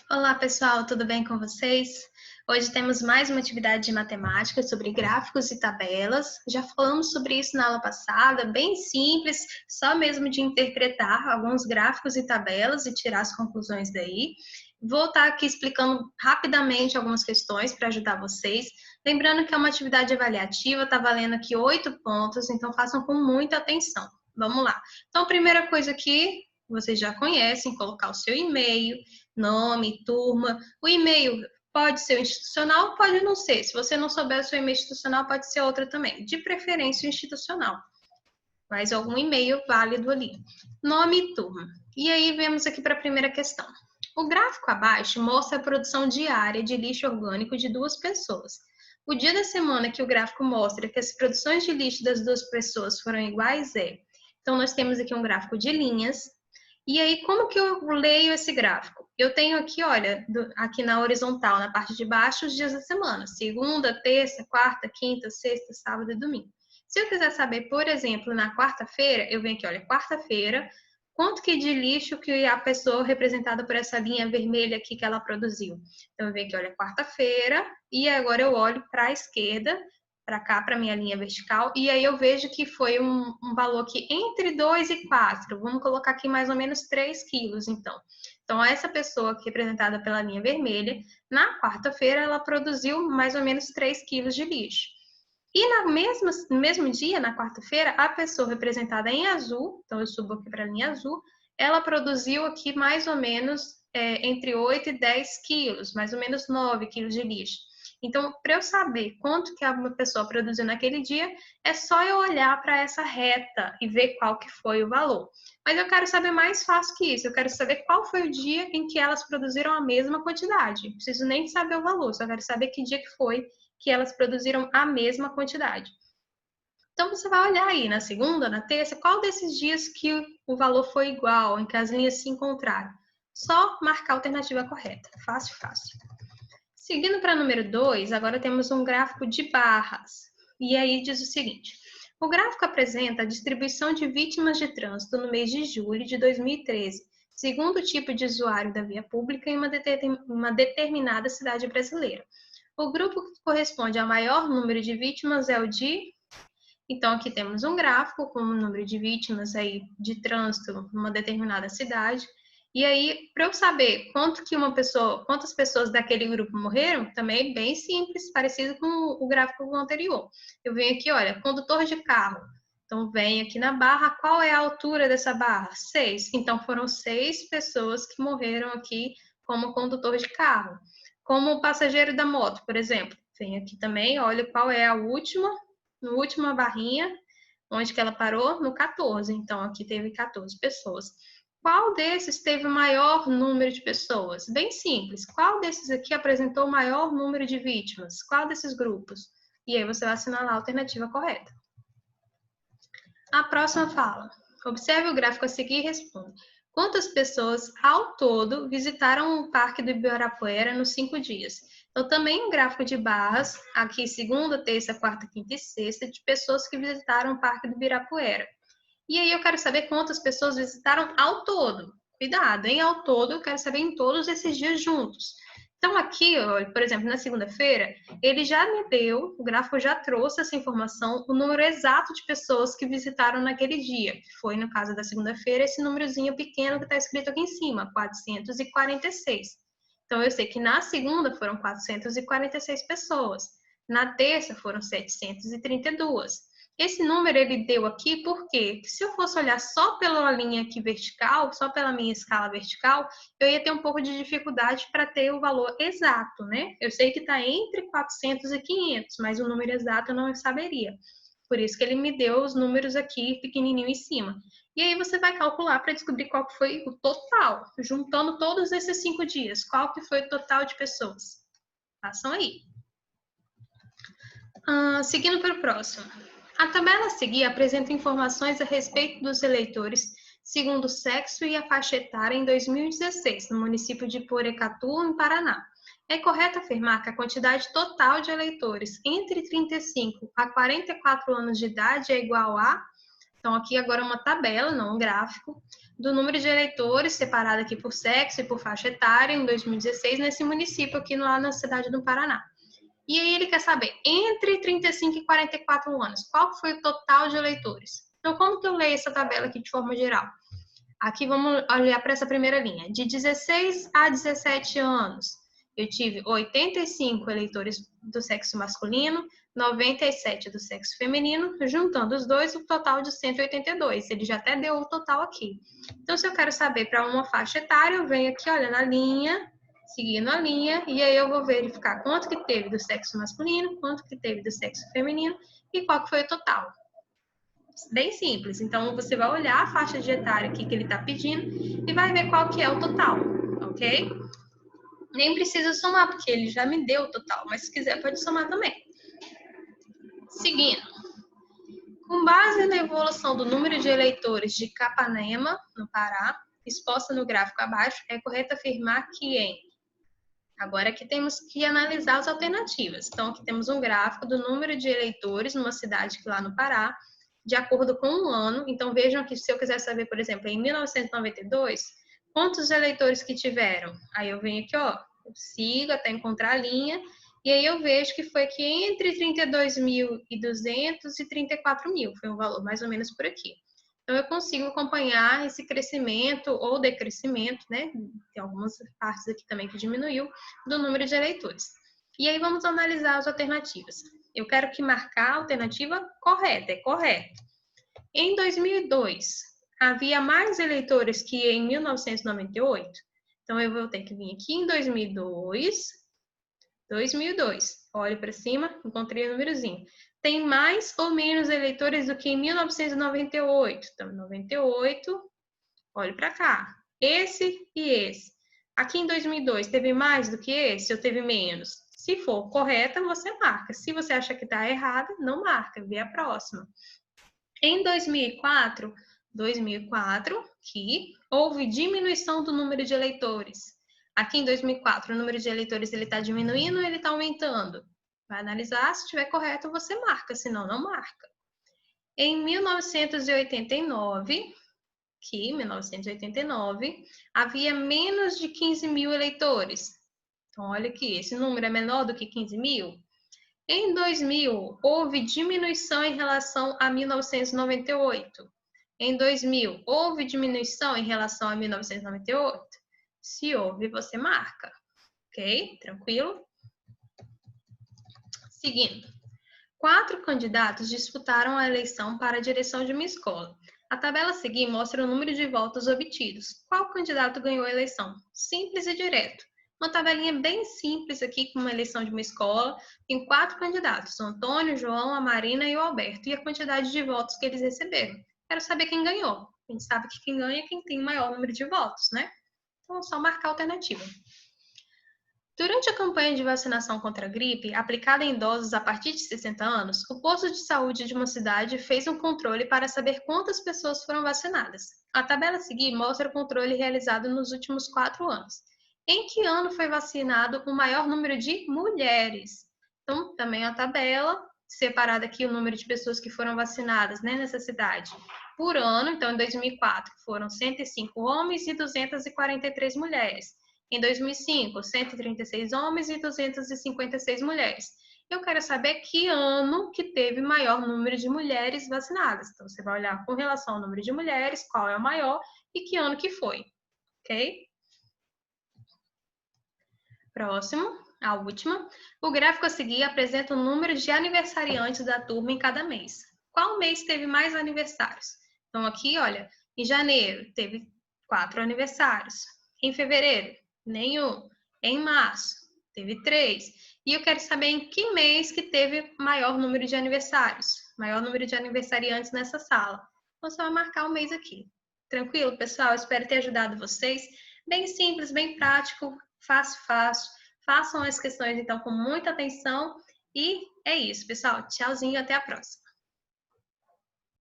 Olá, pessoal, tudo bem com vocês? Hoje temos mais uma atividade de matemática sobre gráficos e tabelas. Já falamos sobre isso na aula passada, bem simples, só mesmo de interpretar alguns gráficos e tabelas e tirar as conclusões daí. Vou estar aqui explicando rapidamente algumas questões para ajudar vocês. Lembrando que é uma atividade avaliativa, está valendo aqui 8 pontos, então façam com muita atenção. Vamos lá. Então, a primeira coisa aqui, vocês já conhecem, colocar o seu e-mail, nome, turma. O e-mail pode ser o institucional, pode não ser. Se você não souber o seu e-mail institucional, pode ser outra também. De preferência, o institucional. Mas algum e-mail válido ali. Nome e turma. E aí, vemos aqui para a primeira questão. O gráfico abaixo mostra a produção diária de lixo orgânico de 2 pessoas. O dia da semana que o gráfico mostra que as produções de lixo das 2 pessoas foram iguais é... Então, nós temos aqui um gráfico de linhas. E aí, como que eu leio esse gráfico? Eu tenho aqui, olha, aqui na horizontal, na parte de baixo, os dias da semana. Segunda, terça, quarta, quinta, sexta, sábado e domingo. Se eu quiser saber, por exemplo, na quarta-feira, eu venho aqui, olha, quarta-feira, quanto que de lixo que a pessoa representada por essa linha vermelha aqui que ela produziu. Então, eu venho aqui, olha, quarta-feira, e agora eu olho para a esquerda, para cá, para minha linha vertical, e aí eu vejo que foi um valor aqui entre 2 e 4. Vamos colocar aqui mais ou menos 3 quilos, então. Então, essa pessoa aqui representada pela linha vermelha, na quarta-feira ela produziu mais ou menos 3 quilos de lixo. E no mesmo dia, na quarta-feira, a pessoa representada em azul, então eu subo aqui para a linha azul, ela produziu aqui mais ou menos entre 8 e 10 quilos, mais ou menos 9 quilos de lixo. Então, para eu saber quanto que uma pessoa produziu naquele dia, é só eu olhar para essa reta e ver qual que foi o valor. Mas eu quero saber mais fácil que isso, eu quero saber qual foi o dia em que elas produziram a mesma quantidade. Não preciso nem saber o valor, só quero saber que dia que foi que elas produziram a mesma quantidade. Então, você vai olhar aí na segunda, na terça, qual desses dias que o valor foi igual, em que as linhas se encontraram. Só marcar a alternativa correta. Fácil, fácil. Seguindo para número 2, agora temos um gráfico de barras. E aí diz o seguinte: o gráfico apresenta a distribuição de vítimas de trânsito no mês de julho de 2013, segundo o tipo de usuário da via pública em uma determinada cidade brasileira. O grupo que corresponde ao maior número de vítimas é o de... Então, aqui temos um gráfico com o número de vítimas aí de trânsito numa determinada cidade. E aí, para eu saber quantas pessoas daquele grupo morreram, também é bem simples, parecido com o gráfico anterior. Eu venho aqui, olha, condutor de carro. Então, venho aqui na barra, qual é a altura dessa barra? 6. Então, foram 6 pessoas que morreram aqui como condutor de carro. Como passageiro da moto, por exemplo. Venho aqui também, olha qual é a última barrinha, onde que ela parou? No 14. Então, aqui teve 14 pessoas. Qual desses teve o maior número de pessoas? Bem simples. Qual desses aqui apresentou o maior número de vítimas? Qual desses grupos? E aí você vai assinalar a alternativa correta. A próxima fala: observe o gráfico a seguir e responda. Quantas pessoas, ao todo, visitaram o Parque do Ibirapuera nos 5 dias? Então, também um gráfico de barras, aqui segunda, terça, quarta, quinta e sexta, de pessoas que visitaram o Parque do Ibirapuera. E aí eu quero saber quantas pessoas visitaram ao todo. Cuidado, hein? Ao todo, eu quero saber em todos esses dias juntos. Então, aqui, por exemplo, na segunda-feira, ele já me deu, o gráfico já trouxe essa informação, o número exato de pessoas que visitaram naquele dia, que foi, no caso da segunda-feira, esse númerozinho pequeno que está escrito aqui em cima, 446. Então, eu sei que na segunda foram 446 pessoas, na terça foram 732. Esse número ele deu aqui porque se eu fosse olhar só pela linha aqui vertical, só pela minha escala vertical, eu ia ter um pouco de dificuldade para ter o valor exato, né? Eu sei que está entre 400 e 500, mas o número exato eu não saberia. Por isso que ele me deu os números aqui pequenininho em cima. E aí você vai calcular para descobrir qual que foi o total, juntando todos esses 5 dias. Qual que foi o total de pessoas? Façam aí. Seguindo para o próximo. A tabela a seguir apresenta informações a respeito dos eleitores segundo o sexo e a faixa etária em 2016, no município de Porecatu, em Paraná. É correto afirmar que a quantidade total de eleitores entre 35 a 44 anos de idade é igual a... Então, aqui agora uma tabela, não um gráfico. do número de eleitores, separado aqui por sexo e por faixa etária, em 2016, nesse município aqui lá na cidade do Paraná. E aí ele quer saber, entre 35 e 44 anos, qual foi o total de eleitores? Então, como que eu leio essa tabela aqui de forma geral? Aqui vamos olhar para essa primeira linha. De 16 a 17 anos, eu tive 85 eleitores do sexo masculino, 97 do sexo feminino, juntando os dois, o total de 182. Ele já até deu o total aqui. Então, se eu quero saber para uma faixa etária, eu venho aqui, olha, na linha, seguindo a linha, e aí eu vou verificar quanto que teve do sexo masculino, quanto que teve do sexo feminino e qual que foi o total. Bem simples. Então, você vai olhar a faixa de etária aqui que ele está pedindo e vai ver qual que é o total, ok? Nem precisa somar, porque ele já me deu o total, mas se quiser pode somar também. Seguindo. Com base na evolução do número de eleitores de Capanema, no Pará, exposta no gráfico abaixo, é correto afirmar que Agora aqui temos que analisar as alternativas. Então, aqui temos um gráfico do número de eleitores numa cidade que lá no Pará, de acordo com o ano. Então, vejam que se eu quiser saber, por exemplo, em 1992, quantos eleitores que tiveram? Aí eu venho aqui, ó, eu sigo até encontrar a linha, e aí eu vejo que foi aqui entre 32.200 e 34.000, foi um valor mais ou menos por aqui. Então, eu consigo acompanhar esse crescimento ou decrescimento, né? Tem algumas partes aqui também que diminuiu, do número de eleitores. E aí, vamos analisar as alternativas. Eu quero que marcar a alternativa correta, é correto. Em 2002, havia mais eleitores que em 1998? Então, eu vou ter que vir aqui em 2002. Olho para cima, encontrei o númerozinho. Tem mais ou menos eleitores do que em 1998? Então, 98, olho para cá. Esse e esse. Aqui em 2002, teve mais do que esse ou teve menos? Se for correta, você marca. Se você acha que está errada, não marca, vê a próxima. Em 2004, que houve diminuição do número de eleitores. Aqui em 2004, o número de eleitores está diminuindo ou ele está aumentando? Vai analisar, se estiver correto, você marca, senão não marca. Em 1989, 1989, havia menos de 15.000 eleitores. Então, olha aqui, esse número é menor do que 15.000? Em 2000, houve diminuição em relação a 1998. Em 2000, houve diminuição em relação a 1998? Se houve, você marca. Ok? Tranquilo? Seguindo. 4 candidatos disputaram a eleição para a direção de uma escola. A tabela a seguir mostra o número de votos obtidos. Qual candidato ganhou a eleição? Simples e direto. Uma tabelinha bem simples aqui, com uma eleição de uma escola. Tem 4 candidatos, o Antônio, o João, a Marina e o Alberto. E a quantidade de votos que eles receberam. Quero saber quem ganhou. A gente sabe que quem ganha é quem tem o maior número de votos, né? Então, é só marcar a alternativa. Durante a campanha de vacinação contra a gripe, aplicada em idosos a partir de 60 anos, o posto de saúde de uma cidade fez um controle para saber quantas pessoas foram vacinadas. A tabela a seguir mostra o controle realizado nos últimos 4 anos. Em que ano foi vacinado o maior número de mulheres? Então, também a tabela, separada aqui o número de pessoas que foram vacinadas, né, nessa cidade. Por ano, então, em 2004, foram 105 homens e 243 mulheres. Em 2005, 136 homens e 256 mulheres. Eu quero saber que ano que teve maior número de mulheres vacinadas. Então, você vai olhar com relação ao número de mulheres, qual é o maior e que ano que foi. Ok? Próximo, a última. O gráfico a seguir apresenta o número de aniversariantes da turma em cada mês. Qual mês teve mais aniversários? Então, aqui, olha, em janeiro teve 4 aniversários. Em fevereiro, nenhum. Em março, teve 3. E eu quero saber em que mês que teve maior número de aniversários, maior número de aniversariantes nessa sala. Então, você vai marcar o mês aqui. Tranquilo, pessoal? Espero ter ajudado vocês. Bem simples, bem prático, fácil. Façam as questões, então, com muita atenção. E é isso, pessoal. Tchauzinho, até a próxima.